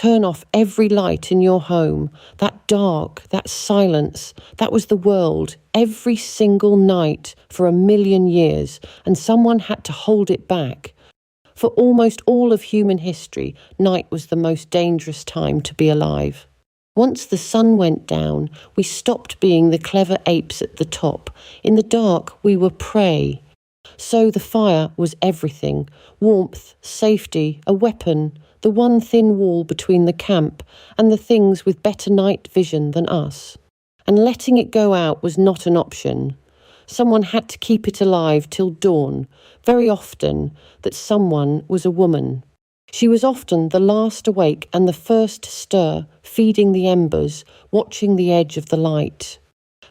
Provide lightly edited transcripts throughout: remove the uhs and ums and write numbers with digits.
turn off every light in your home. That dark, that silence, that was the world every single night for 1,000,000 years, and someone had to hold it back. For almost all of human history, night was the most dangerous time to be alive. Once the sun went down, we stopped being the clever apes at the top. In the dark, we were prey. So the fire was everything: warmth, safety, a weapon, the one thin wall between the camp and the things with better night vision than us. And letting it go out was not an option. Someone had to keep it alive till dawn. Very often, that someone was a woman. She was often the last awake and the first to stir, feeding the embers, watching the edge of the light.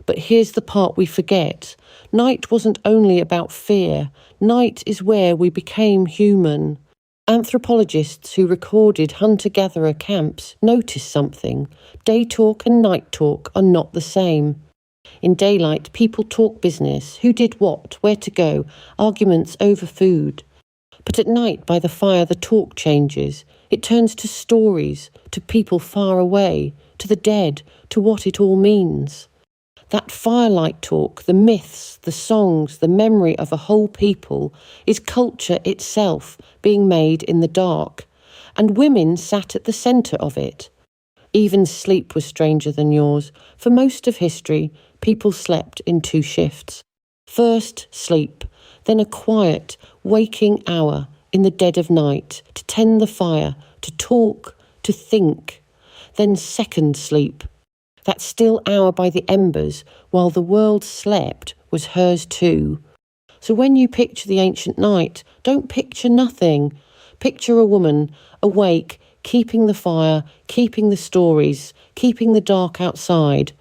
But here's the part we forget. Night wasn't only about fear. Night is where we became human. Anthropologists who recorded hunter-gatherer camps noticed something. Day talk and night talk are not the same. In daylight, people talk business, who did what, where to go, arguments over food. But at night, by the fire, the talk changes. It turns to stories, to people far away, to the dead, to what it all means. That firelight talk, the myths, the songs, the memory of a whole people, is culture itself being made in the dark. And women sat at the centre of it. Even sleep was stranger than yours. For most of history, people slept in 2 shifts. First, sleep, then a quiet, waking hour in the dead of night to tend the fire, to talk, to think. Then second sleep. That still hour by the embers while the world slept was hers too. So when you picture the ancient night, don't picture nothing. Picture a woman, awake, keeping the fire, keeping the stories, keeping the dark outside.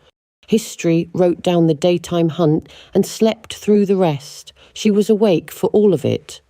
History wrote down the daytime hunt and slept through the rest. She was awake for all of it.